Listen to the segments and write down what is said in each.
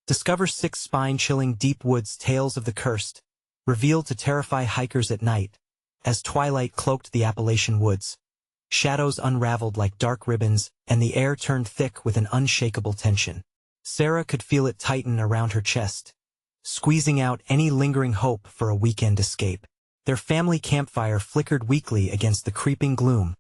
Discover 6 spine-chilling deep woods tales of the cursed, revealed to terrify hikers at night. As twilight cloaked the Appalachian woods, shadows unraveled like dark ribbons, and the air turned thick with an unshakable tension. Sarah could feel it tighten around her chest, squeezing out any lingering hope for a weekend escape. Their family campfire flickered weakly against the creeping gloom,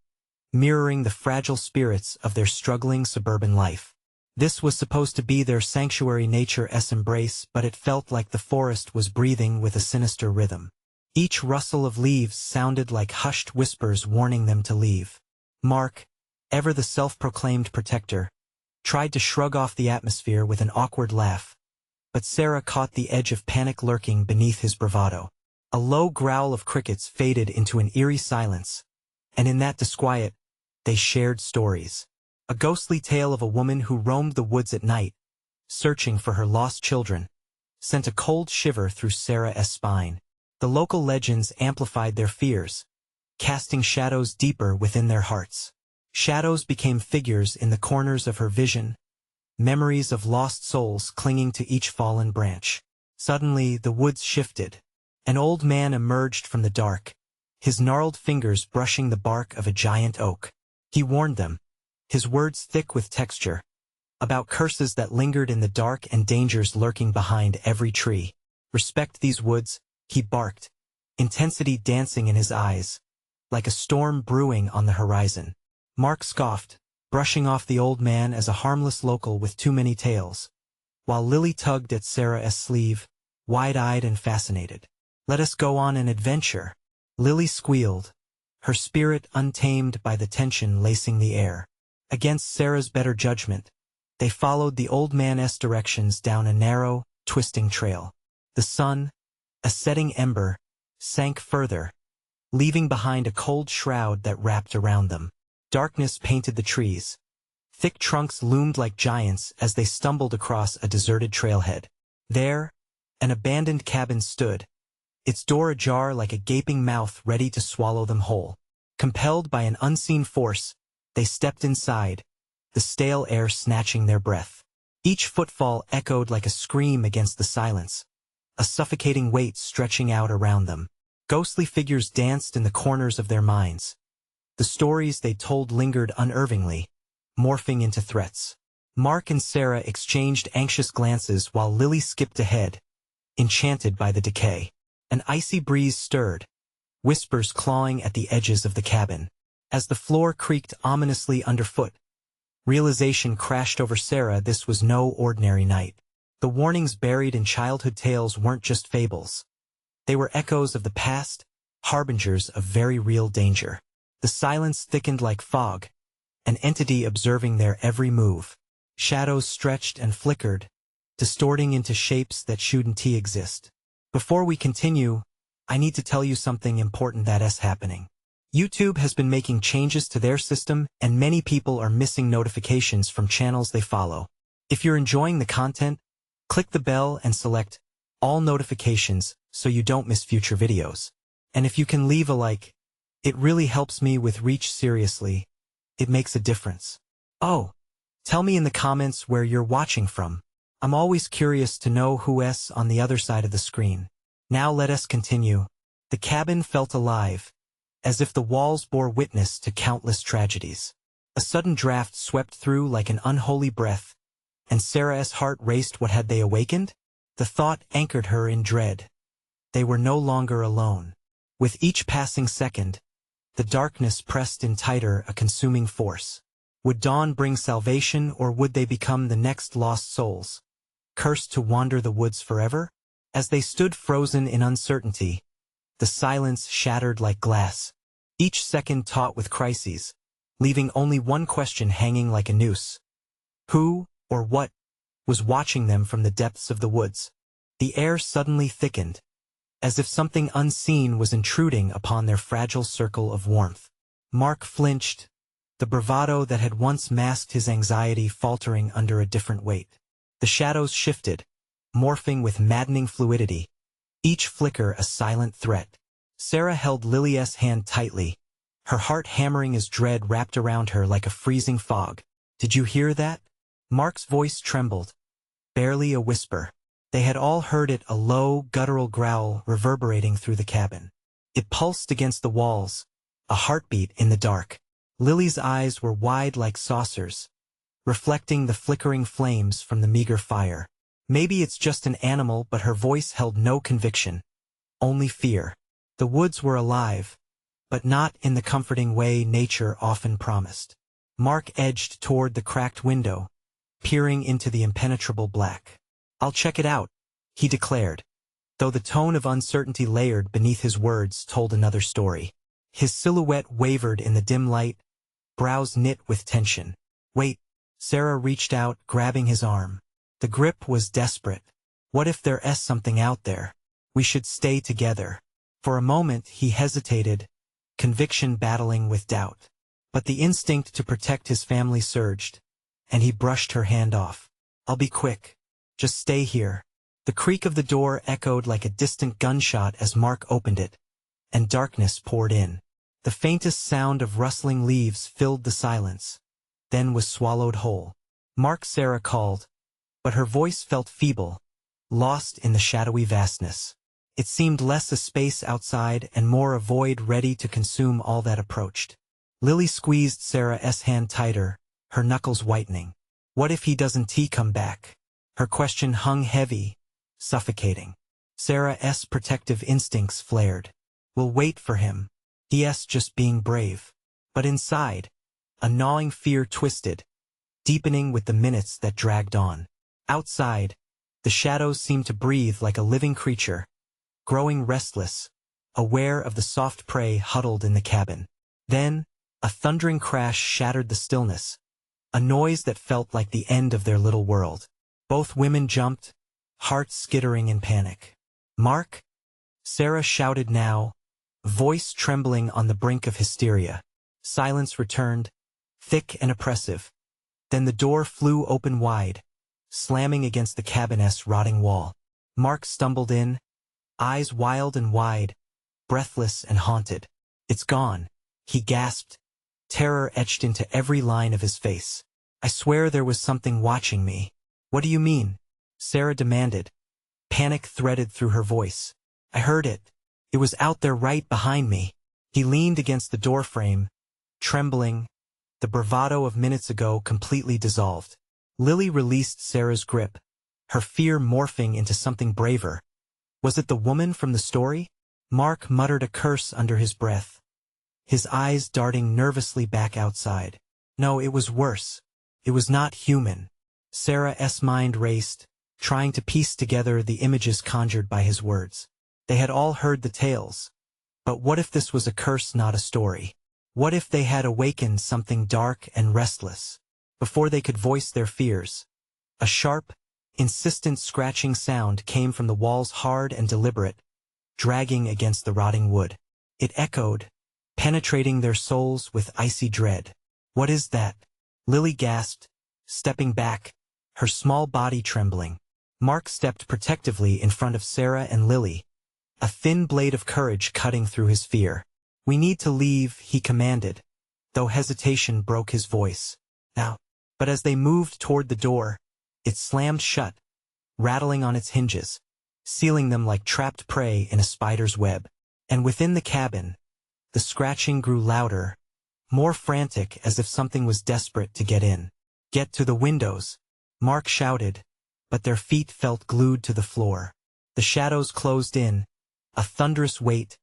mirroring the fragile spirits of their struggling suburban life. This was supposed to be their sanctuary, nature's embrace, but it felt like the forest was breathing with a sinister rhythm. Each rustle of leaves sounded like hushed whispers warning them to leave. Mark, ever the self-proclaimed protector, tried to shrug off the atmosphere with an awkward laugh, but Sarah caught the edge of panic lurking beneath his bravado. A low growl of crickets faded into an eerie silence, and in that disquiet, they shared stories. A ghostly tale of a woman who roamed the woods at night, searching for her lost children, sent a cold shiver through Sarah's spine. The local legends amplified their fears, casting shadows deeper within their hearts. Shadows became figures in the corners of her vision, memories of lost souls clinging to each fallen branch. Suddenly, the woods shifted. An old man emerged from the dark, his gnarled fingers brushing the bark of a giant oak. He warned them, his words thick with texture, about curses that lingered in the dark and dangers lurking behind every tree. "Respect these woods," he barked, intensity dancing in his eyes, like a storm brewing on the horizon. Mark scoffed, brushing off the old man as a harmless local with too many tales, while Lily tugged at Sarah's sleeve, wide-eyed and fascinated. "Let us go on an adventure," Lily squealed, her spirit untamed by the tension lacing the air. Against Sarah's better judgment, they followed the old man's directions down a narrow, twisting trail. The sun, a setting ember, sank further, leaving behind a cold shroud that wrapped around them. Darkness painted the trees. Thick trunks loomed like giants as they stumbled across a deserted trailhead. There, an abandoned cabin stood, its door ajar like a gaping mouth ready to swallow them whole. Compelled by an unseen force, they stepped inside, the stale air snatching their breath. Each footfall echoed like a scream against the silence, a suffocating weight stretching out around them. Ghostly figures danced in the corners of their minds. The stories they told lingered unervingly, morphing into threats. Mark and Sarah exchanged anxious glances while Lily skipped ahead, enchanted by the decay. An icy breeze stirred, whispers clawing at the edges of the cabin. As the floor creaked ominously underfoot, realization crashed over Sarah. This was no ordinary night. The warnings buried in childhood tales weren't just fables. They were echoes of the past, harbingers of very real danger. The silence thickened like fog, an entity observing their every move. Shadows stretched and flickered, distorting into shapes that shouldn't exist. Before we continue, I need to tell you something important that's happening. YouTube has been making changes to their system, and many people are missing notifications from channels they follow. If you're enjoying the content, click the bell and select all notifications so you don't miss future videos. And if you can leave a like, it really helps me with reach. Seriously, it makes a difference. Oh, tell me in the comments where you're watching from. I'm always curious to know who's on the other side of the screen. Now let us continue. The cabin felt alive, as if the walls bore witness to countless tragedies. A sudden draft swept through like an unholy breath, and Sarah's heart raced. What had they awakened? The thought anchored her in dread. They were no longer alone. With each passing second, the darkness pressed in tighter, a consuming force. Would dawn bring salvation, or would they become the next lost souls, cursed to wander the woods forever? As they stood frozen in uncertainty, the silence shattered like glass, each second taut with crises, leaving only one question hanging like a noose. Who, or what, was watching them from the depths of the woods? The air suddenly thickened, as if something unseen was intruding upon their fragile circle of warmth. Mark flinched, the bravado that had once masked his anxiety faltering under a different weight. The shadows shifted, morphing with maddening fluidity, each flicker a silent threat. Sarah held Lily's hand tightly, her heart hammering as dread wrapped around her like a freezing fog. "Did you hear that?" Mark's voice trembled, barely a whisper. They had all heard it, a low, guttural growl reverberating through the cabin. It pulsed against the walls, a heartbeat in the dark. Lily's eyes were wide like saucers, reflecting the flickering flames from the meager fire. Maybe it's just an animal, but her voice held no conviction, only fear. The woods were alive, but not in the comforting way nature often promised. Mark edged toward the cracked window, peering into the impenetrable black. "I'll check it out," he declared, though the tone of uncertainty layered beneath his words told another story. His silhouette wavered in the dim light, brows knit with tension. "Wait," Sarah reached out, grabbing his arm. The grip was desperate. "What if there's something out there? We should stay together." For a moment he hesitated, conviction battling with doubt. But the instinct to protect his family surged, and he brushed her hand off. "I'll be quick. Just stay here." The creak of the door echoed like a distant gunshot as Mark opened it, and darkness poured in. The faintest sound of rustling leaves filled the silence, then was swallowed whole. "Mark," Sarah called, but her voice felt feeble, lost in the shadowy vastness. It seemed less a space outside and more a void ready to consume all that approached. Lily squeezed Sarah's hand tighter, her knuckles whitening. "What if he doesn't come back?" Her question hung heavy, suffocating. Sarah's protective instincts flared. "We'll wait for him. He's just being brave." But inside, a gnawing fear twisted, deepening with the minutes that dragged on. Outside, the shadows seemed to breathe like a living creature, growing restless, aware of the soft prey huddled in the cabin. Then, a thundering crash shattered the stillness, a noise that felt like the end of their little world. Both women jumped, hearts skittering in panic. "Mark?" Sarah shouted now, voice trembling on the brink of hysteria. Silence returned, thick and oppressive. Then the door flew open wide, slamming against the cabin's rotting wall. Mark stumbled in, eyes wild and wide, breathless and haunted. "It's gone," he gasped, terror etched into every line of his face. "I swear there was something watching me." "What do you mean?" Sarah demanded, panic threaded through her voice. "I heard it. It was out there right behind me." He leaned against the doorframe, trembling, the bravado of minutes ago completely dissolved. Lily released Sarah's grip, her fear morphing into something braver. Was it the woman from the story? Mark muttered a curse under his breath, his eyes darting nervously back outside. No, it was worse. It was not human. Sarah's mind raced, trying to piece together the images conjured by his words. They had all heard the tales. But what if this was a curse, not a story? What if they had awakened something dark and restless? Before they could voice their fears, a sharp, insistent scratching sound came from the walls, hard and deliberate, dragging against the rotting wood. It echoed, penetrating their souls with icy dread. "What is that?" Lily gasped, stepping back, her small body trembling. Mark stepped protectively in front of Sarah and Lily, a thin blade of courage cutting through his fear. "We need to leave," he commanded, though hesitation broke his voice. "Now." But as they moved toward the door, it slammed shut, rattling on its hinges, sealing them like trapped prey in a spider's web. And within the cabin, the scratching grew louder, more frantic, as if something was desperate to get in. "Get to the windows," Mark shouted, but their feet felt glued to the floor. The shadows closed in, a thunderous weight,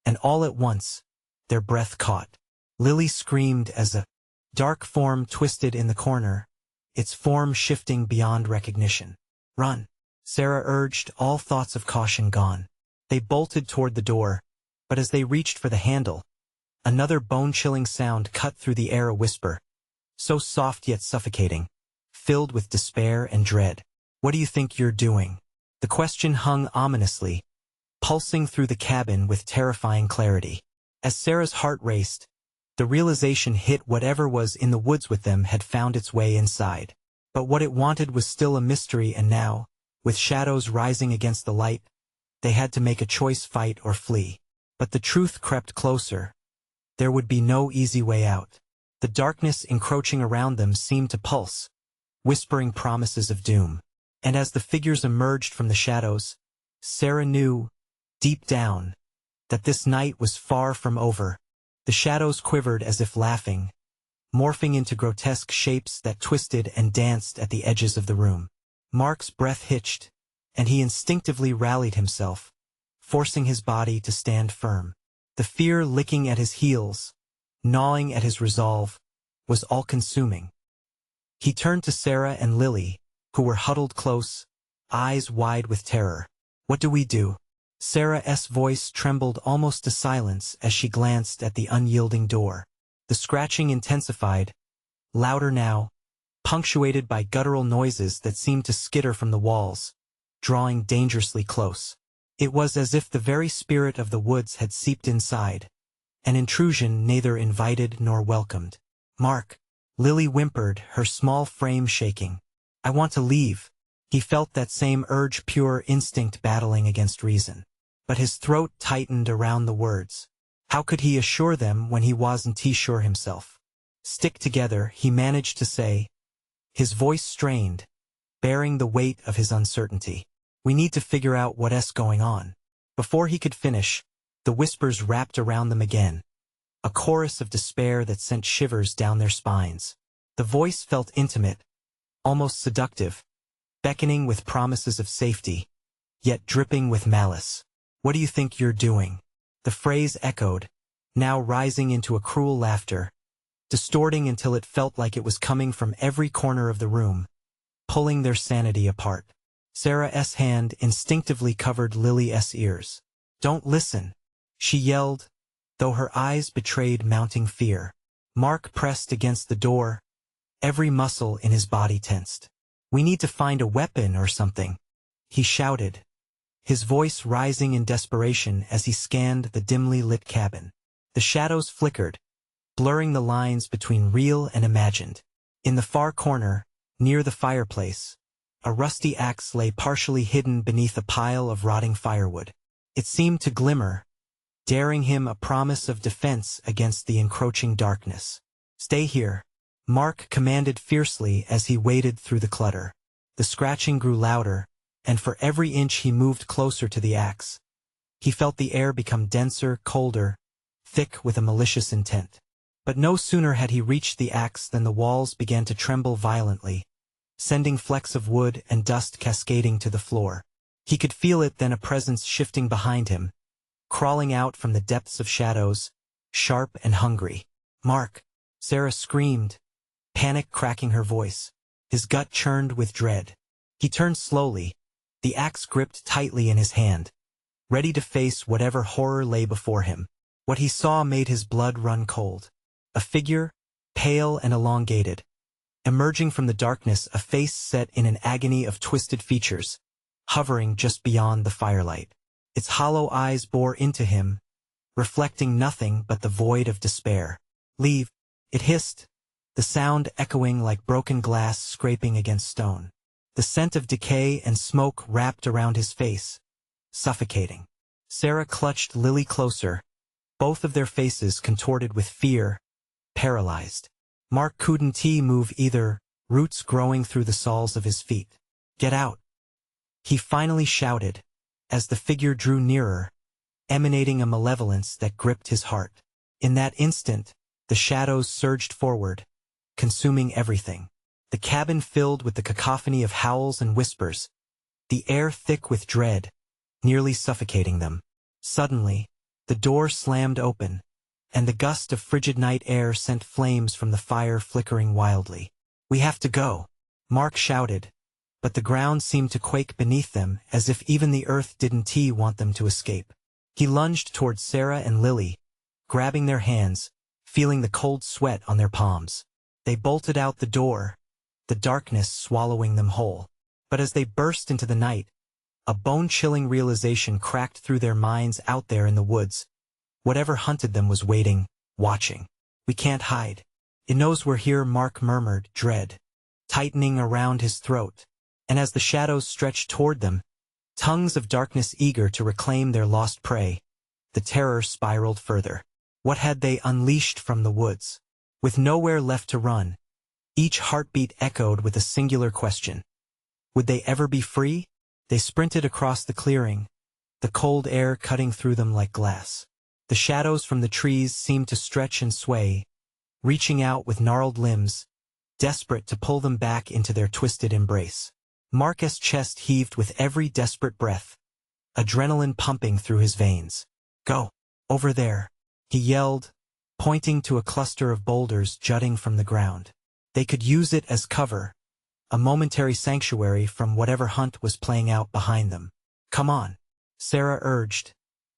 and all at once, their breath caught. Lily screamed as a dark form twisted in the corner, its form shifting beyond recognition. "Run," Sarah urged, all thoughts of caution gone. They bolted toward the door, but as they reached for the handle, another bone-chilling sound cut through the air, a whisper, so soft yet suffocating, filled with despair and dread. "What do you think you're doing?" The question hung ominously, pulsing through the cabin with terrifying clarity. As Sarah's heart raced, the realization hit whatever was in the woods with them had found its way inside. But what it wanted was still a mystery, and now, with shadows rising against the light, they had to make a choice: fight or flee. But the truth crept closer. There would be no easy way out. The darkness encroaching around them seemed to pulse, whispering promises of doom. And as the figures emerged from the shadows, Sarah knew, deep down, that this night was far from over. The shadows quivered as if laughing, morphing into grotesque shapes that twisted and danced at the edges of the room. Mark's breath hitched, and he instinctively rallied himself, forcing his body to stand firm. The fear licking at his heels, gnawing at his resolve, was all-consuming. He turned to Sarah and Lily, who were huddled close, eyes wide with terror. "What do we do?" Sarah's voice trembled almost to silence as she glanced at the unyielding door. The scratching intensified, louder now, punctuated by guttural noises that seemed to skitter from the walls, drawing dangerously close. It was as if the very spirit of the woods had seeped inside, an intrusion neither invited nor welcomed. "Mark," Lily whimpered, her small frame shaking. "I want to leave." He felt that same urge, pure instinct battling against reason. But his throat tightened around the words. How could he assure them when he wasn't sure himself? "Stick together," he managed to say, his voice strained, bearing the weight of his uncertainty. "We need to figure out what's going on." Before he could finish, the whispers wrapped around them again, a chorus of despair that sent shivers down their spines. The voice felt intimate, almost seductive, beckoning with promises of safety, yet dripping with malice. "What do you think you're doing?" The phrase echoed, now rising into a cruel laughter, distorting until it felt like it was coming from every corner of the room, pulling their sanity apart. Sarah's hand instinctively covered Lily's ears. "Don't listen," she yelled, though her eyes betrayed mounting fear. Mark pressed against the door, every muscle in his body tensed. "We need to find a weapon or something," he shouted, his voice rising in desperation as he scanned the dimly lit cabin. The shadows flickered, blurring the lines between real and imagined. In the far corner, near the fireplace, a rusty axe lay partially hidden beneath a pile of rotting firewood. It seemed to glimmer, daring him a promise of defense against the encroaching darkness. "Stay here," Mark commanded fiercely as he waded through the clutter. The scratching grew louder, and for every inch he moved closer to the axe, he felt the air become denser, colder, thick with a malicious intent. But no sooner had he reached the axe than the walls began to tremble violently, sending flecks of wood and dust cascading to the floor. He could feel it then, a presence shifting behind him, crawling out from the depths of shadows, sharp and hungry. "Mark!" Sarah screamed, panic cracking her voice. His gut churned with dread. He turned slowly, the axe gripped tightly in his hand, ready to face whatever horror lay before him. What he saw made his blood run cold. A figure, pale and elongated, emerging from the darkness, a face set in an agony of twisted features, hovering just beyond the firelight. Its hollow eyes bore into him, reflecting nothing but the void of despair. "Leave," it hissed, the sound echoing like broken glass scraping against stone. The scent of decay and smoke wrapped around his face, suffocating. Sarah clutched Lily closer, both of their faces contorted with fear, paralyzed. Mark couldn't move either, roots growing through the soles of his feet. "Get out," he finally shouted, as the figure drew nearer, emanating a malevolence that gripped his heart. In that instant, the shadows surged forward, consuming everything. The cabin filled with the cacophony of howls and whispers, the air thick with dread, nearly suffocating them. Suddenly, the door slammed open, and the gust of frigid night air sent flames from the fire flickering wildly. "We have to go," Mark shouted, but the ground seemed to quake beneath them as if even the earth didn't want them to escape. He lunged towards Sarah and Lily, grabbing their hands, feeling the cold sweat on their palms. They bolted out the door, the darkness swallowing them whole. But as they burst into the night, a bone-chilling realization cracked through their minds. Out there in the woods, whatever hunted them was waiting, watching. "We can't hide. It knows we're here," Mark murmured, dread tightening around his throat. And as the shadows stretched toward them, tongues of darkness eager to reclaim their lost prey, the terror spiraled further. What had they unleashed from the woods? With nowhere left to run, each heartbeat echoed with a singular question. Would they ever be free? They sprinted across the clearing, the cold air cutting through them like glass. The shadows from the trees seemed to stretch and sway, reaching out with gnarled limbs, desperate to pull them back into their twisted embrace. Marcus' chest heaved with every desperate breath, adrenaline pumping through his veins. "Go! Over there!" he yelled, pointing to a cluster of boulders jutting from the ground. They could use it as cover, a momentary sanctuary from whatever hunt was playing out behind them. "Come on," Sarah urged,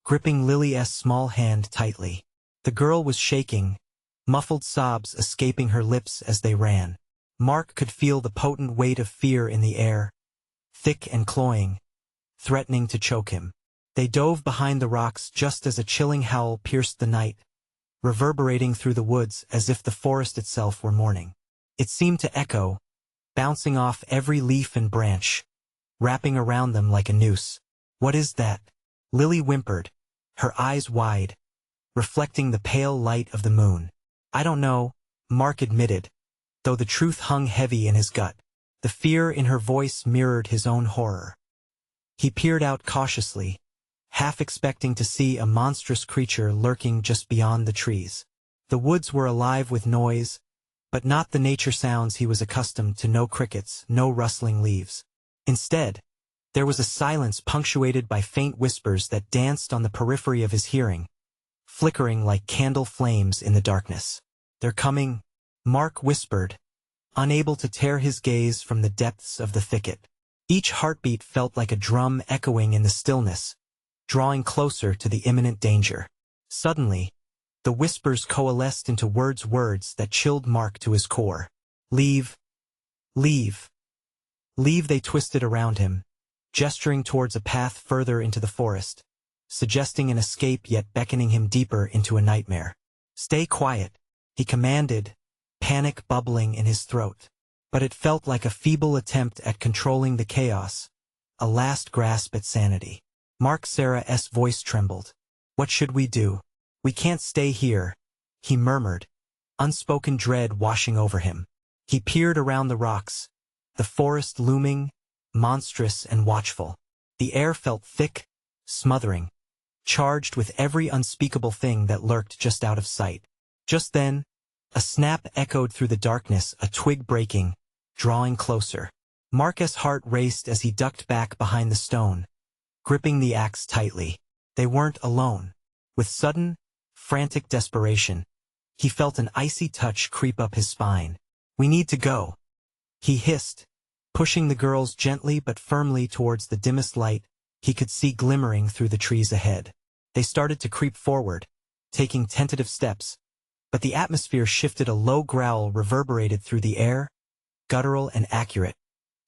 gripping Lily's small hand tightly. The girl was shaking, muffled sobs escaping her lips as they ran. Mark could feel the potent weight of fear in the air, thick and cloying, threatening to choke him. They dove behind the rocks just as a chilling howl pierced the night, reverberating through the woods as if the forest itself were mourning. It seemed to echo, bouncing off every leaf and branch, wrapping around them like a noose. "What is that?" Lily whimpered, her eyes wide, reflecting the pale light of the moon. "I don't know," Mark admitted, though the truth hung heavy in his gut. The fear in her voice mirrored his own horror. He peered out cautiously, half expecting to see a monstrous creature lurking just beyond the trees. The woods were alive with noise, but not the nature sounds he was accustomed to. No crickets, no rustling leaves. Instead, there was a silence punctuated by faint whispers that danced on the periphery of his hearing, flickering like candle flames in the darkness. "They're coming," Mark whispered, unable to tear his gaze from the depths of the thicket. Each heartbeat felt like a drum echoing in the stillness, drawing closer to the imminent danger. Suddenly, the whispers coalesced into words that chilled Mark to his core. "Leave. Leave. Leave." They twisted around him, gesturing towards a path further into the forest, suggesting an escape yet beckoning him deeper into a nightmare. "Stay quiet," he commanded, panic bubbling in his throat. But it felt like a feeble attempt at controlling the chaos, a last grasp at sanity. Sarah's voice trembled. "What should we do? We can't stay here," he murmured, unspoken dread washing over him. He peered around the rocks, the forest looming, monstrous and watchful. The air felt thick, smothering, charged with every unspeakable thing that lurked just out of sight. Just then, a snap echoed through the darkness, a twig breaking, drawing closer. Marcus' heart raced as he ducked back behind the stone, gripping the axe tightly. They weren't alone. With sudden, frantic desperation, he felt an icy touch creep up his spine. "We need to go," he hissed, pushing the girls gently but firmly towards the dimmest light he could see glimmering through the trees ahead. They started to creep forward, taking tentative steps, but the atmosphere shifted. A low growl reverberated through the air, guttural and accurate,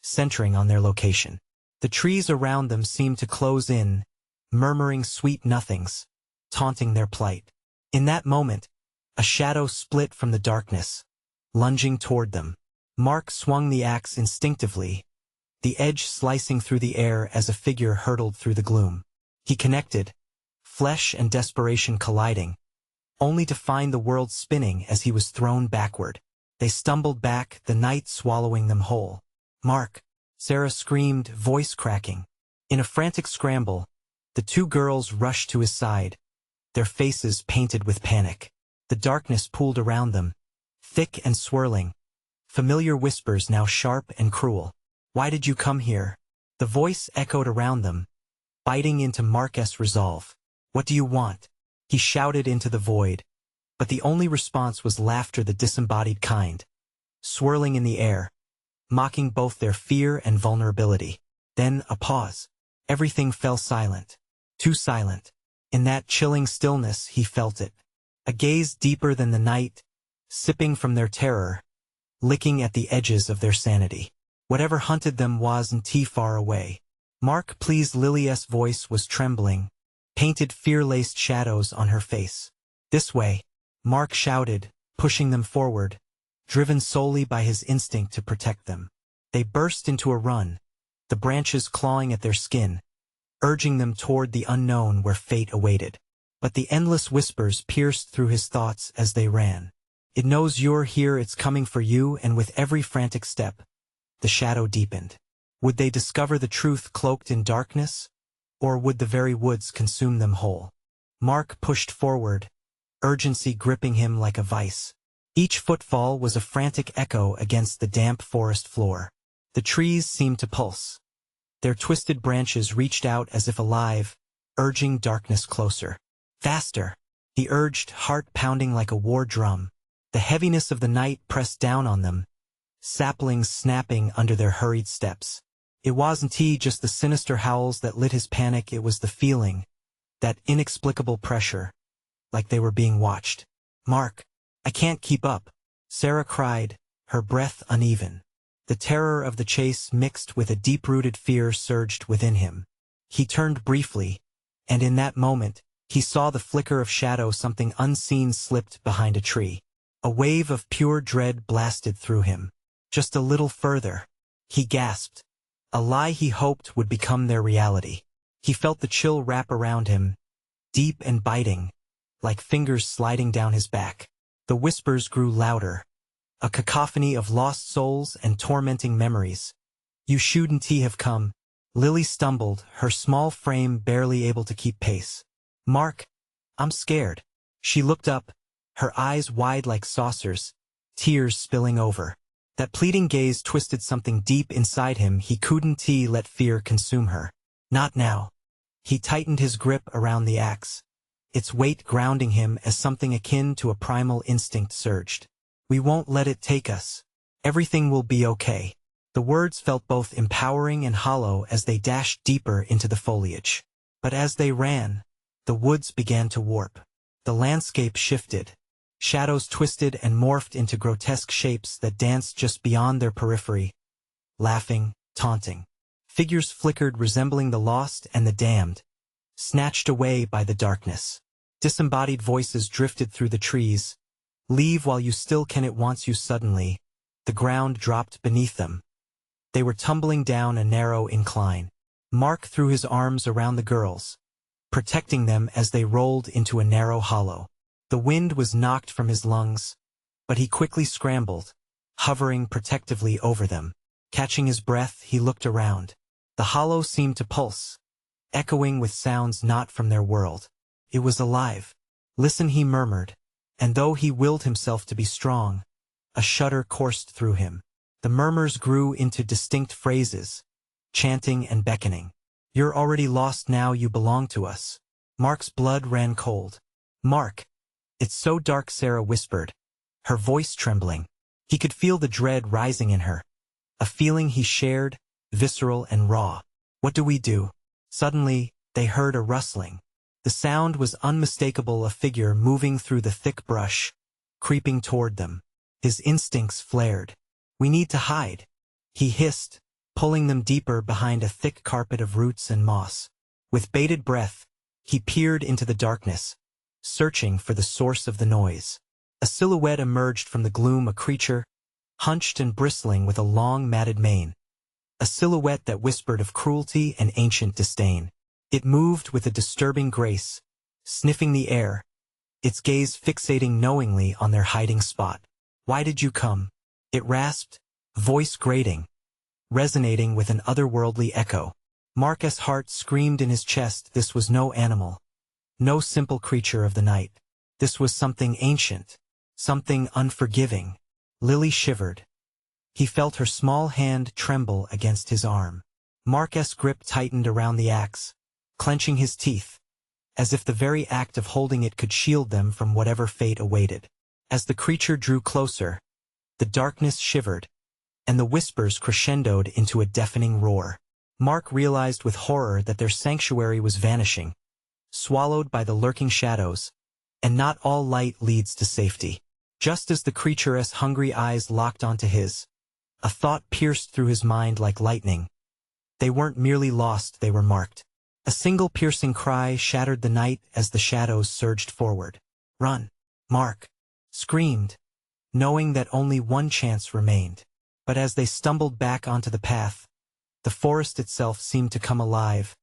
centering on their location. The trees around them seemed to close in, murmuring sweet nothings, taunting their plight. In that moment, a shadow split from the darkness, lunging toward them. Mark swung the axe instinctively, the edge slicing through the air as a figure hurtled through the gloom. He connected, flesh and desperation colliding, only to find the world spinning as he was thrown backward. They stumbled back, the night swallowing them whole. "Mark!" Sarah screamed, voice cracking. In a frantic scramble, the two girls rushed to his side, their faces painted with panic. The darkness pooled around them, thick and swirling, familiar whispers now sharp and cruel. "Why did you come here?" The voice echoed around them, biting into Marcus' resolve. "What do you want?" he shouted into the void, but the only response was laughter, the disembodied kind, swirling in the air, mocking both their fear and vulnerability. Then a pause. Everything fell silent. Too silent. In that chilling stillness he felt it. A gaze deeper than the night, sipping from their terror, licking at the edges of their sanity. Whatever hunted them wasn't too far away. "Mark, please." Lily's voice was trembling, painted fear-laced shadows on her face. "This way," Mark shouted, pushing them forward, driven solely by his instinct to protect them. They burst into a run, the branches clawing at their skin, urging them toward the unknown where fate awaited. But the endless whispers pierced through his thoughts as they ran. "It knows you're here, it's coming for you," and with every frantic step, the shadow deepened. Would they discover the truth cloaked in darkness? Or would the very woods consume them whole? Mark pushed forward, urgency gripping him like a vice. Each footfall was a frantic echo against the damp forest floor. The trees seemed to pulse. Their twisted branches reached out as if alive, urging darkness closer. Faster, he urged, heart pounding like a war drum. The heaviness of the night pressed down on them, saplings snapping under their hurried steps. It wasn't just the sinister howls that lit his panic, it was the feeling, that inexplicable pressure, like they were being watched. "Mark, I can't keep up," Sarah cried, her breath uneven. The terror of the chase mixed with a deep-rooted fear surged within him. He turned briefly, and in that moment, he saw the flicker of shadow. Something unseen slipped behind a tree. A wave of pure dread blasted through him. Just a little further, he gasped. A lie he hoped would become their reality. He felt the chill wrap around him, deep and biting, like fingers sliding down his back. The whispers grew louder, a cacophony of lost souls and tormenting memories. "You shouldn't have come." Lily stumbled, her small frame barely able to keep pace. "Mark, I'm scared." She looked up, her eyes wide like saucers, tears spilling over. That pleading gaze twisted something deep inside him. He couldn't let fear consume her. Not now. He tightened his grip around the axe, its weight grounding him as something akin to a primal instinct surged. "We won't let it take us. Everything will be okay." The words felt both empowering and hollow as they dashed deeper into the foliage. But as they ran, the woods began to warp. The landscape shifted. Shadows twisted and morphed into grotesque shapes that danced just beyond their periphery, laughing, taunting. Figures flickered resembling the lost and the damned, snatched away by the darkness. Disembodied voices drifted through the trees. "Leave while you still can." It wants you. Suddenly, the ground dropped beneath them. They were tumbling down a narrow incline. Mark threw his arms around the girls, protecting them as they rolled into a narrow hollow. The wind was knocked from his lungs, but he quickly scrambled, hovering protectively over them. Catching his breath, he looked around. The hollow seemed to pulse, echoing with sounds not from their world. It was alive. "Listen," he murmured, and though he willed himself to be strong, a shudder coursed through him. The murmurs grew into distinct phrases, chanting and beckoning. "You're already lost now, you belong to us." Mark's blood ran cold. "Mark, it's so dark," Sarah whispered, her voice trembling. He could feel the dread rising in her, a feeling he shared, visceral and raw. "What do we do?" Suddenly, they heard a rustling. The sound was unmistakable, a figure moving through the thick brush, creeping toward them. His instincts flared. "We need to hide," he hissed, pulling them deeper behind a thick carpet of roots and moss. With bated breath, he peered into the darkness, searching for the source of the noise. A silhouette emerged from the gloom, a creature, hunched and bristling with a long matted mane. A silhouette that whispered of cruelty and ancient disdain. It moved with a disturbing grace, sniffing the air, its gaze fixating knowingly on their hiding spot. "Why did you come?" it rasped, voice grating, resonating with an otherworldly echo. Marcus' heart screamed in his chest. This was no animal, no simple creature of the night. This was something ancient, something unforgiving. Lily shivered. He felt her small hand tremble against his arm. Marcus' grip tightened around the axe, clenching his teeth, as if the very act of holding it could shield them from whatever fate awaited. As the creature drew closer, the darkness shivered, and the whispers crescendoed into a deafening roar. Mark realized with horror that their sanctuary was vanishing, swallowed by the lurking shadows, and not all light leads to safety. Just as the creature's hungry eyes locked onto his, a thought pierced through his mind like lightning. They weren't merely lost, they were marked. A single piercing cry shattered the night as the shadows surged forward. "Run!" Mark screamed, knowing that only one chance remained. But as they stumbled back onto the path, the forest itself seemed to come alive,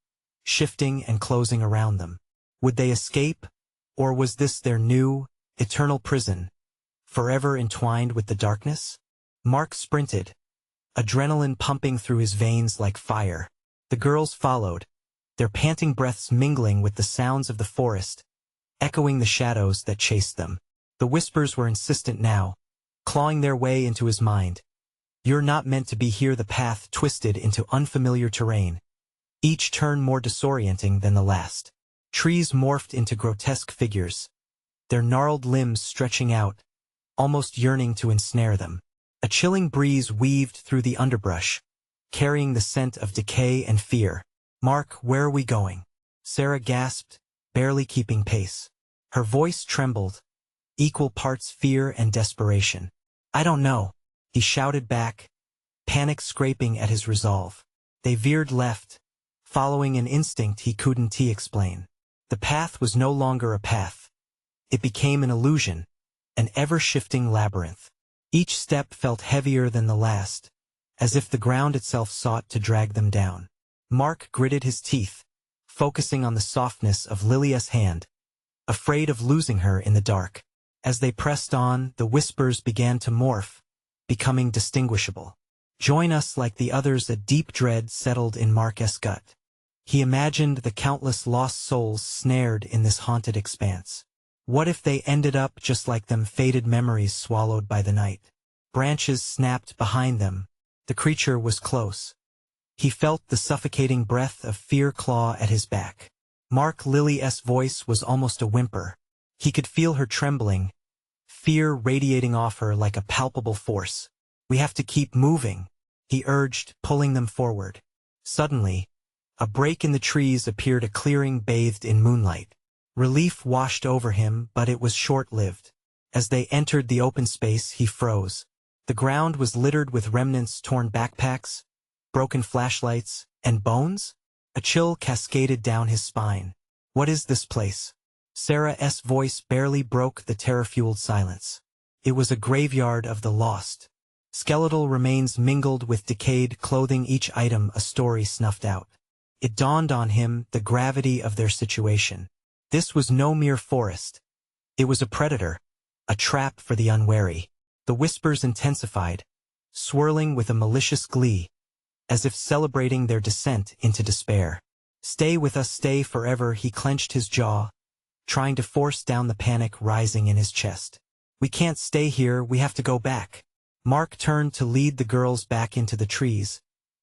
shifting and closing around them. Would they escape, or was this their new, eternal prison, forever entwined with the darkness? Mark sprinted, adrenaline pumping through his veins like fire. The girls followed, their panting breaths mingling with the sounds of the forest, echoing the shadows that chased them. The whispers were insistent now, clawing their way into his mind. You're not meant to be here. The path twisted into unfamiliar terrain, each turn more disorienting than the last. Trees morphed into grotesque figures, their gnarled limbs stretching out, almost yearning to ensnare them. A chilling breeze weaved through the underbrush, carrying the scent of decay and fear. "Mark, where are we going?" Sarah gasped, barely keeping pace. Her voice trembled, equal parts fear and desperation. "I don't know," he shouted back, panic scraping at his resolve. They veered left, following an instinct he couldn't explain. The path was no longer a path. It became an illusion, an ever-shifting labyrinth. Each step felt heavier than the last, as if the ground itself sought to drag them down. Mark gritted his teeth, focusing on the softness of Lily's hand, afraid of losing her in the dark. As they pressed on, the whispers began to morph, becoming distinguishable. "Join us like the others." A deep dread settled in Mark's gut. He imagined the countless lost souls snared in this haunted expanse. What if they ended up just like them, faded memories swallowed by the night? Branches snapped behind them. The creature was close. He felt the suffocating breath of fear claw at his back. Lily's voice was almost a whimper. He could feel her trembling, fear radiating off her like a palpable force. "We have to keep moving," he urged, pulling them forward. Suddenly, a break in the trees appeared, a clearing bathed in moonlight. Relief washed over him, but it was short-lived. As they entered the open space, he froze. The ground was littered with remnants, torn backpacks, broken flashlights, and bones. A chill cascaded down his spine. "What is this place?" Sarah's voice barely broke the terror-fueled silence. It was a graveyard of the lost. Skeletal remains mingled with decayed clothing, each item a story snuffed out. It dawned on him the gravity of their situation. This was no mere forest. It was a predator, a trap for the unwary. The whispers intensified, swirling with a malicious glee, as if celebrating their descent into despair. "Stay with us, stay forever." He clenched his jaw, trying to force down the panic rising in his chest. "We can't stay here, we have to go back." Mark turned to lead the girls back into the trees,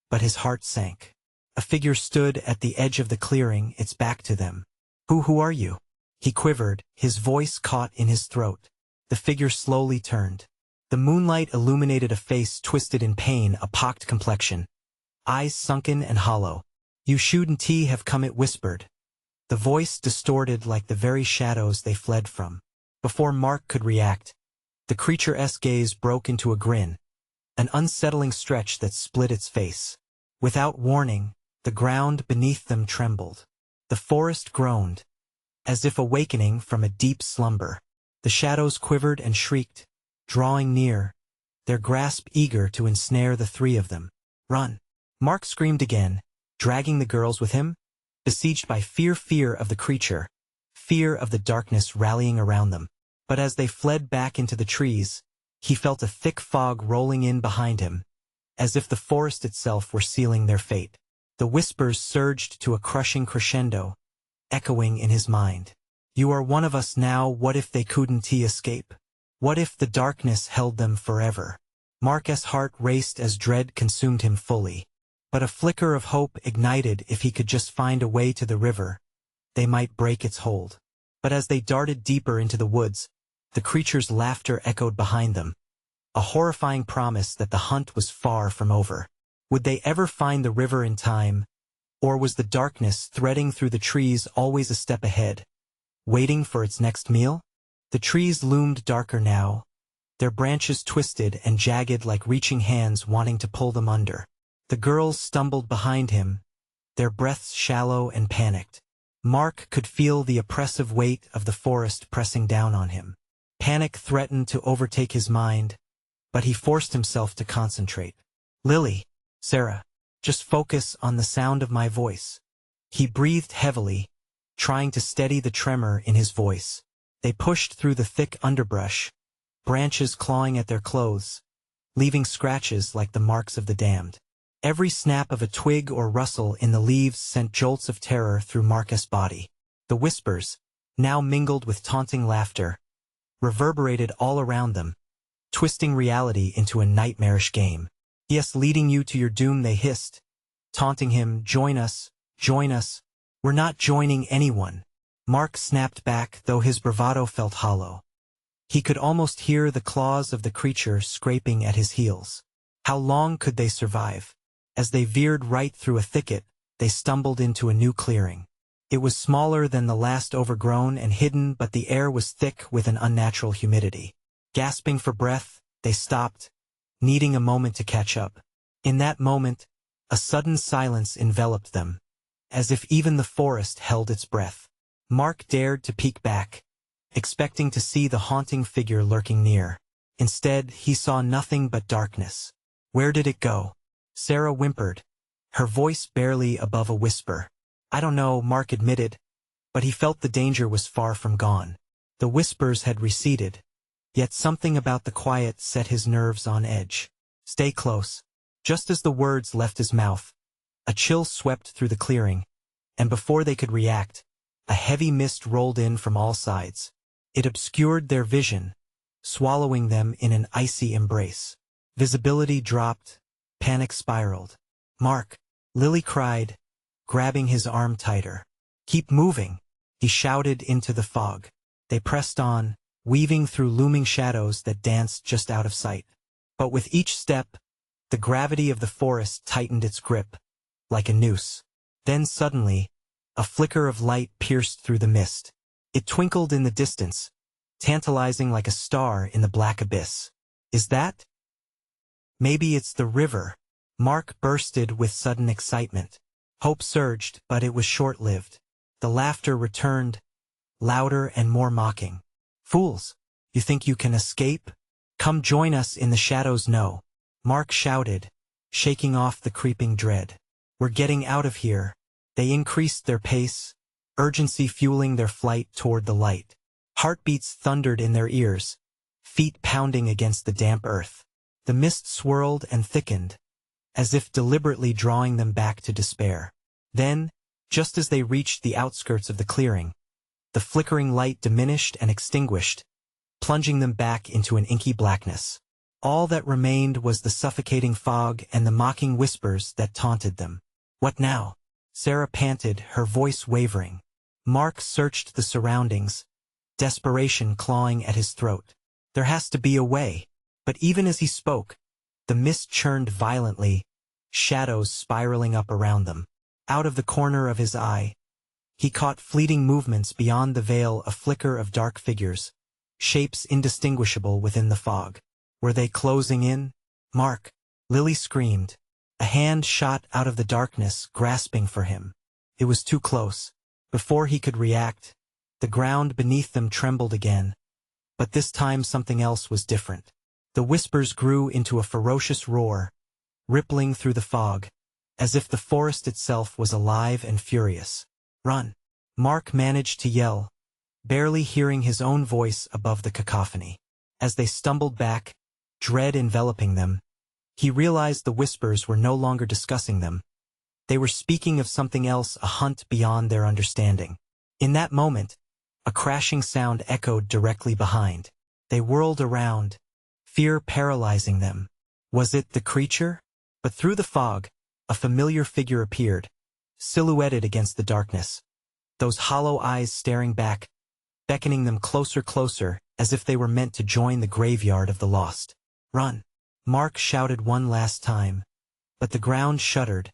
but his heart sank. A figure stood at the edge of the clearing, its back to them. Who are you?" He quivered, his voice caught in his throat. The figure slowly turned. The moonlight illuminated a face twisted in pain, a pocked complexion, eyes sunken and hollow. "You shouldn't have come," it whispered, the voice distorted like the very shadows they fled from. Before Mark could react, the creature's gaze broke into a grin, an unsettling stretch that split its face. Without warning, the ground beneath them trembled. The forest groaned, as if awakening from a deep slumber. The shadows quivered and shrieked, drawing near, their grasp eager to ensnare the three of them. "Run!" Mark screamed again, dragging the girls with him, besieged by fear of the creature, fear of the darkness rallying around them. But as they fled back into the trees, he felt a thick fog rolling in behind him, as if the forest itself were sealing their fate. The whispers surged to a crushing crescendo, echoing in his mind. "You are one of us now." What if they couldn't escape? What if the darkness held them forever? Mark's heart raced as dread consumed him fully. But a flicker of hope ignited. If he could just find a way to the river, they might break its hold. But as they darted deeper into the woods, the creature's laughter echoed behind them, a horrifying promise that the hunt was far from over. Would they ever find the river in time? Or was the darkness threading through the trees always a step ahead, waiting for its next meal? The trees loomed darker now, their branches twisted and jagged like reaching hands wanting to pull them under. The girls stumbled behind him, their breaths shallow and panicked. Mark could feel the oppressive weight of the forest pressing down on him. Panic threatened to overtake his mind, but he forced himself to concentrate. "Lily, Sarah, just focus on the sound of my voice." He breathed heavily, trying to steady the tremor in his voice. They pushed through the thick underbrush, branches clawing at their clothes, leaving scratches like the marks of the damned. Every snap of a twig or rustle in the leaves sent jolts of terror through Marcus' body. The whispers, now mingled with taunting laughter, reverberated all around them, twisting reality into a nightmarish game. Yes, leading you to your doom, they hissed, taunting him. Join us, join us. We're not joining anyone. Mark snapped back, though his bravado felt hollow. He could almost hear the claws of the creature scraping at his heels. How long could they survive? As they veered right through a thicket, they stumbled into a new clearing. It was smaller than the last, overgrown and hidden, but the air was thick with an unnatural humidity. Gasping for breath, they stopped, needing a moment to catch up. In that moment, a sudden silence enveloped them, as if even the forest held its breath. Mark dared to peek back, expecting to see the haunting figure lurking near. Instead, he saw nothing but darkness. Where did it go? Sarah whimpered, her voice barely above a whisper. I don't know, Mark admitted, but he felt the danger was far from gone. The whispers had receded, yet something about the quiet set his nerves on edge. Stay close. Just as the words left his mouth, a chill swept through the clearing, and before they could react, a heavy mist rolled in from all sides. It obscured their vision, swallowing them in an icy embrace. Visibility dropped, panic spiraled. Mark, Lily cried, grabbing his arm tighter. Keep moving, he shouted into the fog. They pressed on, weaving through looming shadows that danced just out of sight. But with each step, the gravity of the forest tightened its grip, like a noose. Then suddenly, a flicker of light pierced through the mist. It twinkled in the distance, tantalizing like a star in the black abyss. Is that? Maybe it's the river. Mark bursted with sudden excitement. Hope surged, but it was short-lived. The laughter returned, louder and more mocking. Fools! You think you can escape? Come join us in the shadows. No, Mark shouted, shaking off the creeping dread. We're getting out of here. They increased their pace, urgency fueling their flight toward the light. Heartbeats thundered in their ears, feet pounding against the damp earth. The mist swirled and thickened, as if deliberately drawing them back to despair. Then, just as they reached the outskirts of the clearing, the flickering light diminished and extinguished, plunging them back into an inky blackness. All that remained was the suffocating fog and the mocking whispers that taunted them. What now? Sarah panted, her voice wavering. Mark searched the surroundings, desperation clawing at his throat. There has to be a way. But even as he spoke, the mist churned violently, shadows spiraling up around them. Out of the corner of his eye, he caught fleeting movements beyond the veil, a flicker of dark figures, shapes indistinguishable within the fog. Were they closing in? Mark! Lily screamed. A hand shot out of the darkness, grasping for him. It was too close. Before he could react, the ground beneath them trembled again. But this time something else was different. The whispers grew into a ferocious roar, rippling through the fog, as if the forest itself was alive and furious. Run! Mark managed to yell, barely hearing his own voice above the cacophony. As they stumbled back, dread enveloping them, he realized the whispers were no longer discussing them. They were speaking of something else, a hunt beyond their understanding. In that moment, a crashing sound echoed directly behind. They whirled around, fear paralyzing them. Was it the creature? But through the fog, a familiar figure appeared, silhouetted against the darkness. Those hollow eyes staring back, beckoning them closer, as if they were meant to join the graveyard of the lost. Run! Mark shouted one last time, but the ground shuddered,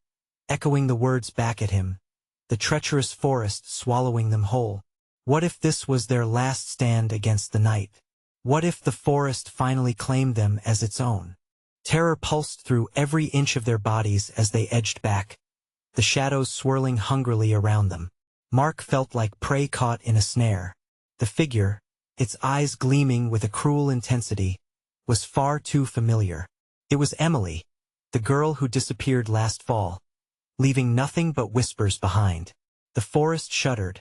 echoing the words back at him, the treacherous forest swallowing them whole. What if this was their last stand against the night? What if the forest finally claimed them as its own? Terror pulsed through every inch of their bodies as they edged back, the shadows swirling hungrily around them. Mark felt like prey caught in a snare. The figure, its eyes gleaming with a cruel intensity, was far too familiar. It was Emily, the girl who disappeared last fall, leaving nothing but whispers behind. The forest shuddered,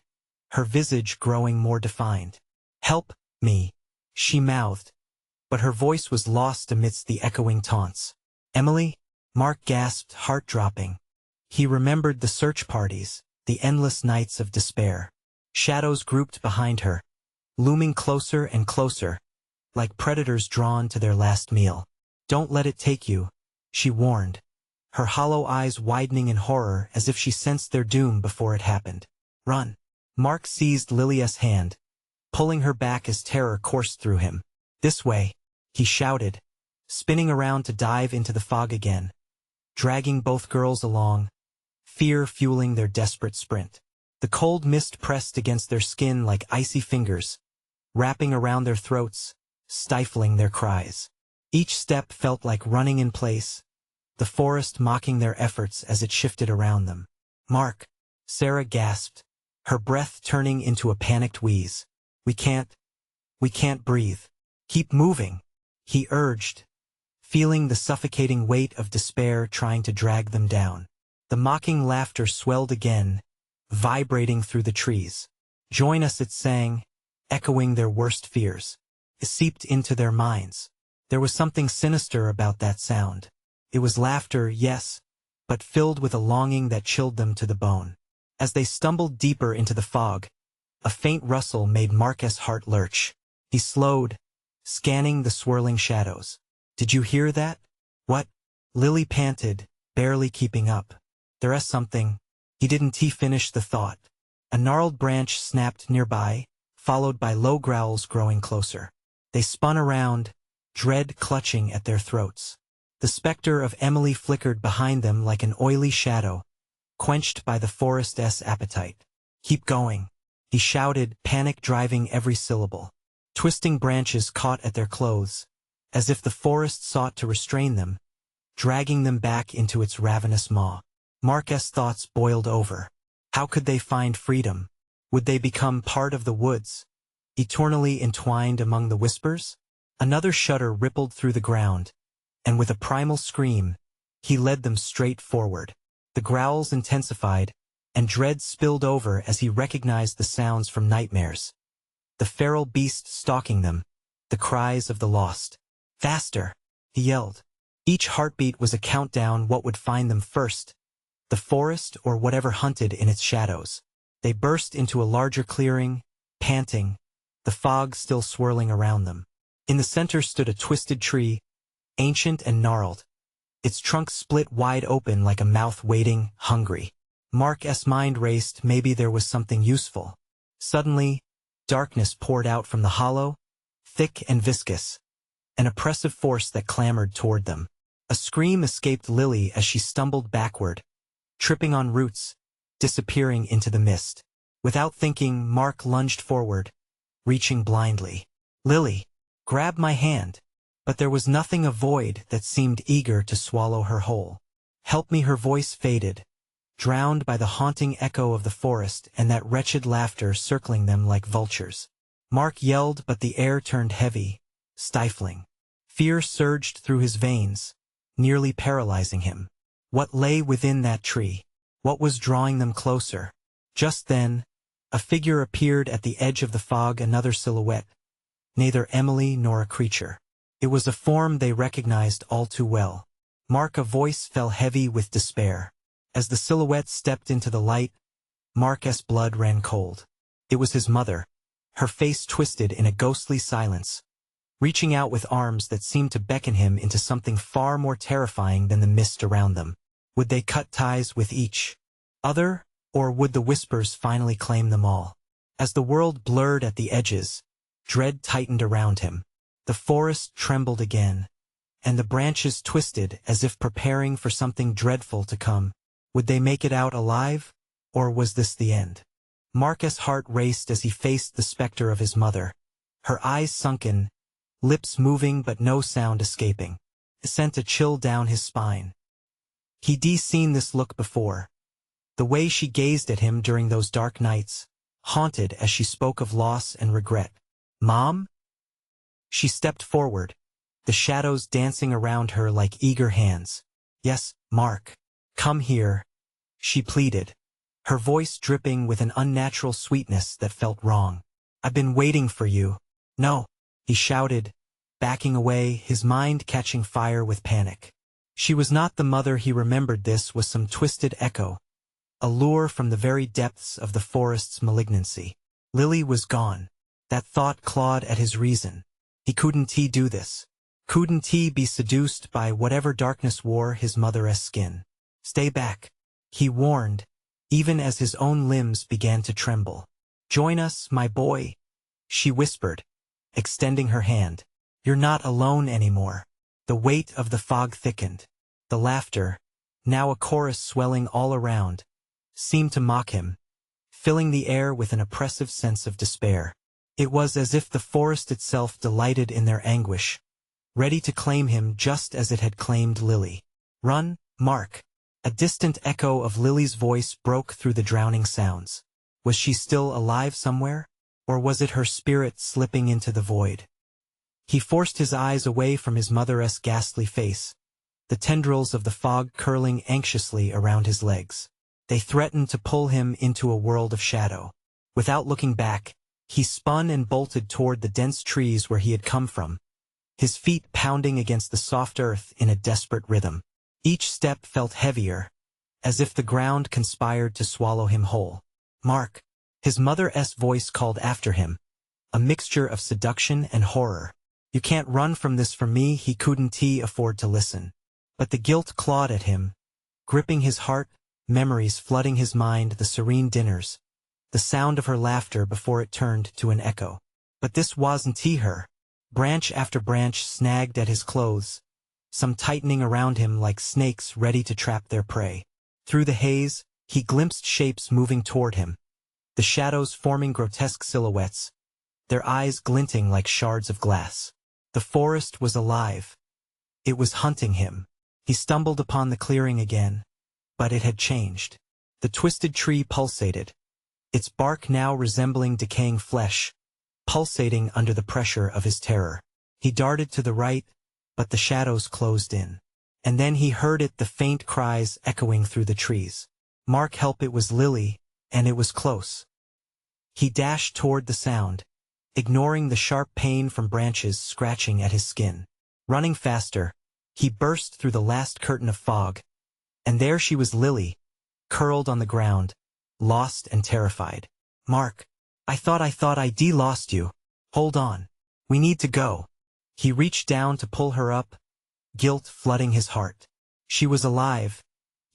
her visage growing more defined. Help me, she mouthed, but her voice was lost amidst the echoing taunts. "Emily?" Mark gasped, heart-dropping. He remembered the search parties, the endless nights of despair. Shadows grouped behind her, looming closer and closer, like predators drawn to their last meal. "Don't let it take you," she warned, her hollow eyes widening in horror as if she sensed their doom before it happened. "Run." Mark seized Lilia's hand, pulling her back as terror coursed through him. "This way," he shouted, spinning around to dive into the fog again, dragging both girls along, fear fueling their desperate sprint. The cold mist pressed against their skin like icy fingers, wrapping around their throats, stifling their cries. Each step felt like running in place, the forest mocking their efforts as it shifted around them. "Mark," Sarah gasped, her breath turning into a panicked wheeze. We can't breathe." "Keep moving," he urged, feeling the suffocating weight of despair trying to drag them down. The mocking laughter swelled again, vibrating through the trees. "Join us," it sang, echoing their worst fears. It seeped into their minds. There was something sinister about that sound. It was laughter, yes, but filled with a longing that chilled them to the bone. As they stumbled deeper into the fog, a faint rustle made Marcus' heart lurch. He slowed, scanning the swirling shadows. "Did you hear that?" "What?" Lily panted, barely keeping up. "There's something." He didn't finish the thought. A gnarled branch snapped nearby, followed by low growls growing closer. They spun around, dread clutching at their throats. The specter of Emily flickered behind them like an oily shadow, quenched by the forest's appetite. "Keep going," he shouted, panic driving every syllable. Twisting branches caught at their clothes, as if the forest sought to restrain them, dragging them back into its ravenous maw. Marcus' thoughts boiled over. How could they find freedom? Would they become part of the woods, eternally entwined among the whispers? Another shudder rippled through the ground, and with a primal scream, he led them straight forward. The growls intensified, and dread spilled over as he recognized the sounds from nightmares. The feral beast stalking them, the cries of the lost. "Faster!" he yelled. Each heartbeat was a countdown what would find them first, the forest or whatever hunted in its shadows. They burst into a larger clearing, panting, the fog still swirling around them. In the center stood a twisted tree, ancient and gnarled, its trunk split wide open like a mouth waiting, hungry. Mark's mind raced. Maybe there was something useful. Suddenly, darkness poured out from the hollow, thick and viscous, an oppressive force that clamored toward them. A scream escaped Lily as she stumbled backward, tripping on roots, disappearing into the mist. Without thinking, Mark lunged forward, reaching blindly. "Lily, grab my hand." But there was nothing, a void that seemed eager to swallow her whole. "Help me." Her voice faded, drowned by the haunting echo of the forest and that wretched laughter circling them like vultures. Mark yelled, but the air turned heavy, stifling. Fear surged through his veins, nearly paralyzing him. What lay within that tree? What was drawing them closer? Just then, a figure appeared at the edge of the fog, another silhouette, neither Emily nor a creature. It was a form they recognized all too well. Mark, a voice fell heavy with despair. As the silhouette stepped into the light, Mark's blood ran cold. It was his mother, her face twisted in a ghostly silence, reaching out with arms that seemed to beckon him into something far more terrifying than the mist around them. Would they cut ties with each other, or would the whispers finally claim them all? As the world blurred at the edges, dread tightened around him. The forest trembled again, and the branches twisted as if preparing for something dreadful to come. Would they make it out alive, or was this the end? Marcus' heart raced as he faced the specter of his mother, her eyes sunken, lips moving but no sound escaping. It sent a chill down his spine. He'd seen this look before. The way she gazed at him during those dark nights, haunted as she spoke of loss and regret. "Mom?" She stepped forward, the shadows dancing around her like eager hands. "Yes, Mark. Come here," she pleaded, her voice dripping with an unnatural sweetness that felt wrong. "I've been waiting for you." "No," he shouted, backing away, his mind catching fire with panic. She was not the mother he remembered. This was some twisted echo, a lure from the very depths of the forest's malignancy. Lily was gone. That thought clawed at his reason. Couldn't he do this? Couldn't he be seduced by whatever darkness wore his mother's skin? Stay back, he warned, even as his own limbs began to tremble. Join us, my boy, she whispered, extending her hand. You're not alone anymore. The weight of the fog thickened. The laughter, now a chorus swelling all around, seemed to mock him, filling the air with an oppressive sense of despair. It was as if the forest itself delighted in their anguish, ready to claim him just as it had claimed Lily. Run, Mark! A distant echo of Lily's voice broke through the drowning sounds. Was she still alive somewhere? Or was it her spirit slipping into the void? He forced his eyes away from his mother's ghastly face, the tendrils of the fog curling anxiously around his legs. They threatened to pull him into a world of shadow. Without looking back, he spun and bolted toward the dense trees where he had come from, his feet pounding against the soft earth in a desperate rhythm. Each step felt heavier, as if the ground conspired to swallow him whole. Mark! His mother's voice called after him, a mixture of seduction and horror. You can't run from this from me. He couldn't afford to listen. But the guilt clawed at him, gripping his heart, memories flooding his mind, the serene dinners, the sound of her laughter before it turned to an echo. But this wasn't her. Branch after branch snagged at his clothes, some tightening around him like snakes ready to trap their prey. Through the haze, he glimpsed shapes moving toward him, the shadows forming grotesque silhouettes, their eyes glinting like shards of glass. The forest was alive. It was hunting him. He stumbled upon the clearing again, but it had changed. The twisted tree pulsated, its bark now resembling decaying flesh, pulsating under the pressure of his terror. He darted to the right, but the shadows closed in. And then he heard it, the faint cries echoing through the trees. Mark, help! It was Lily, and it was close. He dashed toward the sound, ignoring the sharp pain from branches scratching at his skin. Running faster, he burst through the last curtain of fog, and there she was, Lily, curled on the ground, lost and terrified. Mark, I thought I'd lost you. Hold on. We need to go. He reached down to pull her up, guilt flooding his heart. She was alive,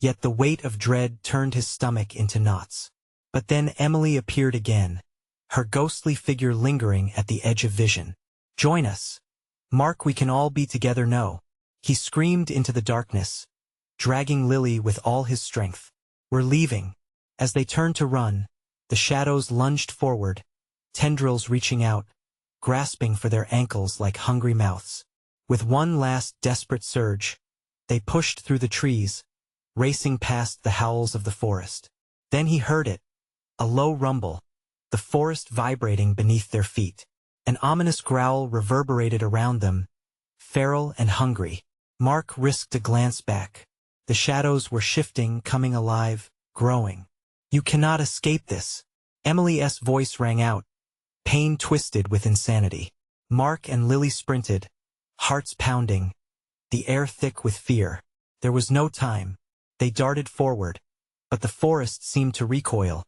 yet the weight of dread turned his stomach into knots. But then Emily appeared again, her ghostly figure lingering at the edge of vision. Join us. Mark, we can all be together. No. He screamed into the darkness, dragging Lily with all his strength. We're leaving. As they turned to run, the shadows lunged forward, tendrils reaching out, grasping for their ankles like hungry mouths. With one last desperate surge, they pushed through the trees, racing past the howls of the forest. Then he heard it, a low rumble, the forest vibrating beneath their feet. An ominous growl reverberated around them, feral and hungry. Mark risked a glance back. The shadows were shifting, coming alive, growing. You cannot escape this. Emily's voice rang out, pain twisted with insanity. Mark and Lily sprinted, hearts pounding, the air thick with fear. There was no time. They darted forward, but the forest seemed to recoil,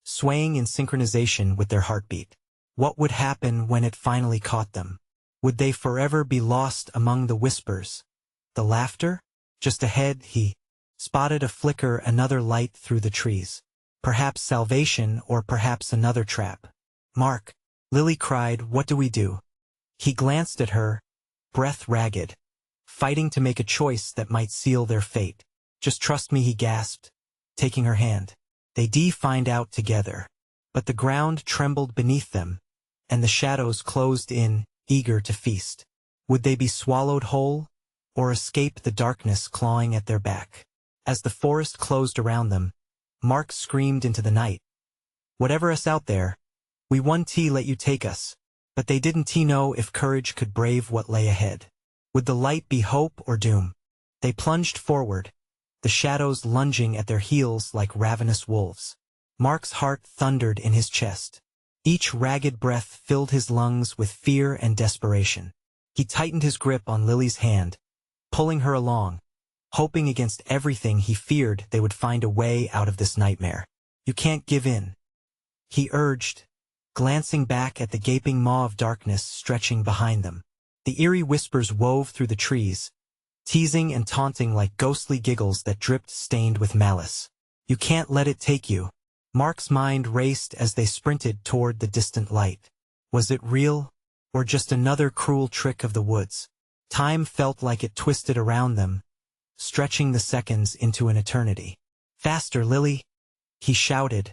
swaying in synchronization with their heartbeat. What would happen when it finally caught them? Would they forever be lost among the whispers, the laughter? Just ahead, he spotted a flicker, another light through the trees. Perhaps salvation, or perhaps another trap. Mark, Lily cried, what do we do? He glanced at her, breath ragged, fighting to make a choice that might seal their fate. Just trust me, he gasped, taking her hand. They'd find out together. But the ground trembled beneath them, and the shadows closed in, eager to feast. Would they be swallowed whole, or escape the darkness clawing at their back? As the forest closed around them, Mark screamed into the night. Whatever's out there, we won't let you take us. But they didn't know if courage could brave what lay ahead. Would the light be hope or doom? They plunged forward, the shadows lunging at their heels like ravenous wolves. Mark's heart thundered in his chest. Each ragged breath filled his lungs with fear and desperation. He tightened his grip on Lily's hand, pulling her along, hoping against everything he feared they would find a way out of this nightmare. "You can't give in," he urged, glancing back at the gaping maw of darkness stretching behind them. The eerie whispers wove through the trees, teasing and taunting like ghostly giggles that dripped stained with malice. "You can't let it take you." Mark's mind raced as they sprinted toward the distant light. Was it real, or just another cruel trick of the woods? Time felt like it twisted around them, stretching the seconds into an eternity. "Faster, Lily!" he shouted,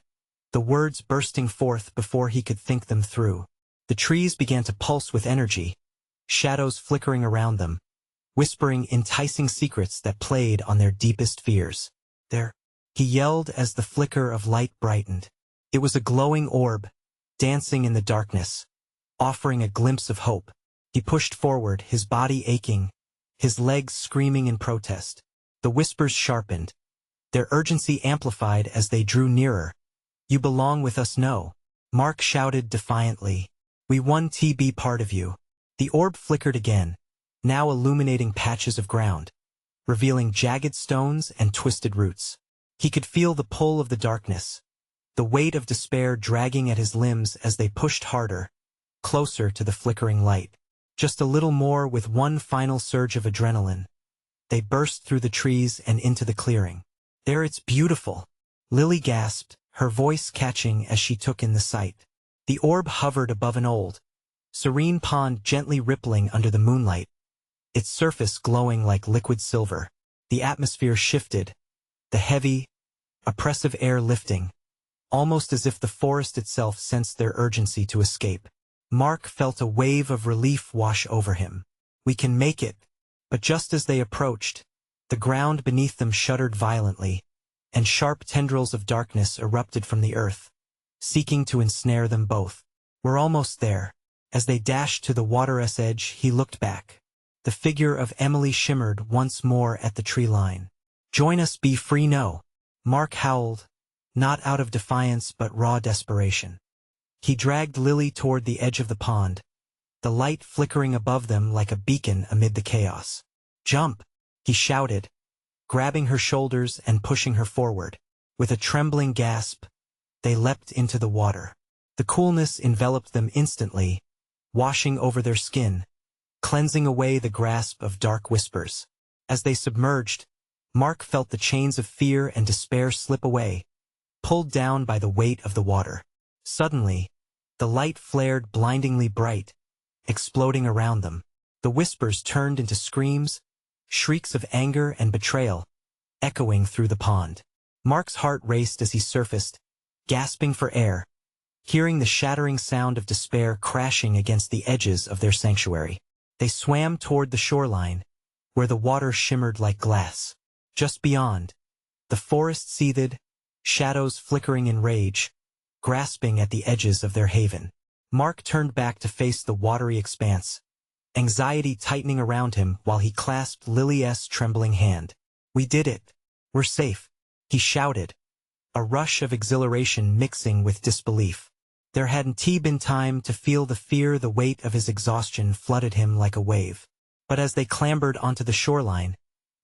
the words bursting forth before he could think them through. The trees began to pulse with energy, shadows flickering around them, whispering enticing secrets that played on their deepest fears. "There!" he yelled as the flicker of light brightened. It was a glowing orb, dancing in the darkness, offering a glimpse of hope. He pushed forward, his body aching, his legs screaming in protest. The whispers sharpened, their urgency amplified as they drew nearer. "You belong with us, no," Mark shouted defiantly. "We want to be part of you." The orb flickered again, now illuminating patches of ground, revealing jagged stones and twisted roots. He could feel the pull of the darkness, the weight of despair dragging at his limbs as they pushed harder, closer to the flickering light. Just a little more with one final surge of adrenaline. They burst through the trees and into the clearing. "There, it's beautiful," Lily gasped, her voice catching as she took in the sight. The orb hovered above an old, serene pond gently rippling under the moonlight, its surface glowing like liquid silver. The atmosphere shifted, the heavy, oppressive air lifting, almost as if the forest itself sensed their urgency to escape. Mark felt a wave of relief wash over him. "We can make it." But just as they approached, the ground beneath them shuddered violently, and sharp tendrils of darkness erupted from the earth, seeking to ensnare them both. "We're almost there." As they dashed to the water's edge, he looked back. The figure of Emily shimmered once more at the tree line. "Join us, be free, no," Mark howled, not out of defiance but raw desperation. He dragged Lily toward the edge of the pond, the light flickering above them like a beacon amid the chaos. "Jump!" he shouted, grabbing her shoulders and pushing her forward. With a trembling gasp, they leapt into the water. The coolness enveloped them instantly, washing over their skin, cleansing away the grasp of dark whispers. As they submerged, Mark felt the chains of fear and despair slip away, pulled down by the weight of the water. Suddenly, the light flared blindingly bright, exploding around them. The whispers turned into screams, shrieks of anger and betrayal, echoing through the pond. Mark's heart raced as he surfaced, gasping for air, hearing the shattering sound of despair crashing against the edges of their sanctuary. They swam toward the shoreline, where the water shimmered like glass. Just beyond, the forest seethed, shadows flickering in rage, grasping at the edges of their haven. Mark turned back to face the watery expanse, anxiety tightening around him while he clasped Lily's trembling hand. "We did it. We're safe," he shouted, a rush of exhilaration mixing with disbelief. There hadn't been time to feel the fear. The weight of his exhaustion flooded him like a wave. But as they clambered onto the shoreline,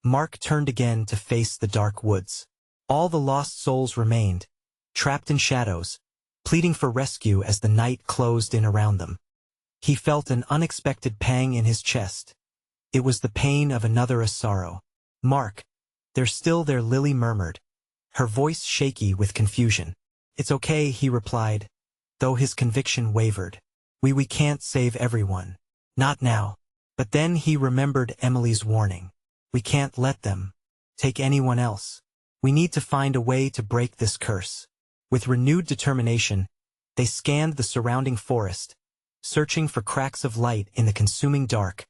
Mark turned again to face the dark woods. All the lost souls remained, trapped in shadows, pleading for rescue as the night closed in around them. He felt an unexpected pang in his chest. It was the pain of another sorrow. "Mark, they're still there," Lily murmured, her voice shaky with confusion. "It's okay," he replied, though his conviction wavered. We can't save everyone. Not now." But then he remembered Emily's warning. "We can't let them take anyone else. We need to find a way to break this curse." With renewed determination, they scanned the surrounding forest, searching for cracks of light in the consuming dark,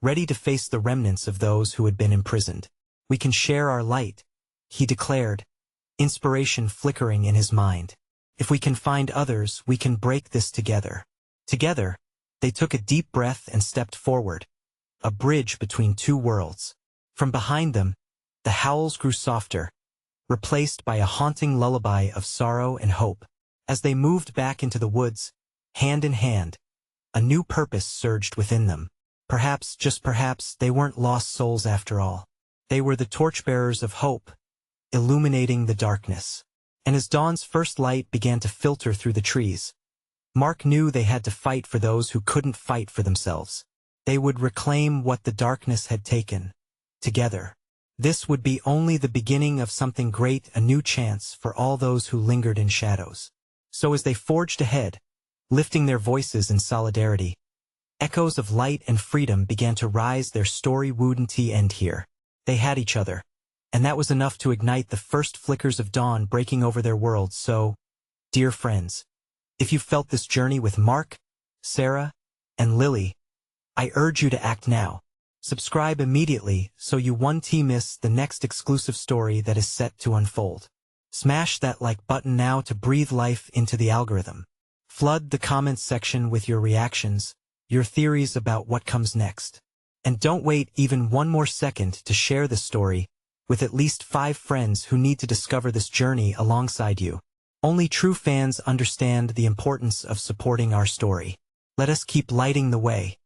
ready to face the remnants of those who had been imprisoned. "We can share our light," he declared, inspiration flickering in his mind. "If we can find others, we can break this together." Together, they took a deep breath and stepped forward, a bridge between two worlds. From behind them, the howls grew softer, replaced by a haunting lullaby of sorrow and hope. As they moved back into the woods, hand in hand, a new purpose surged within them. Perhaps, just perhaps, they weren't lost souls after all. They were the torchbearers of hope, illuminating the darkness. And as dawn's first light began to filter through the trees, Mark knew they had to fight for those who couldn't fight for themselves. They would reclaim what the darkness had taken. Together. This would be only the beginning of something great, a new chance for all those who lingered in shadows. So as they forged ahead, lifting their voices in solidarity, echoes of light and freedom began to rise. Their story wouldn't end here. They had each other, and that was enough to ignite the first flickers of dawn breaking over their world. So, dear friends, if you felt this journey with Mark, Sarah, and Lily, I urge you to act now. Subscribe immediately so you won't miss the next exclusive story that is set to unfold. Smash that like button now to breathe life into the algorithm. Flood the comments section with your reactions, your theories about what comes next. And don't wait even one more second to share this story with at least 5 friends who need to discover this journey alongside you. Only true fans understand the importance of supporting our story. Let us keep lighting the way.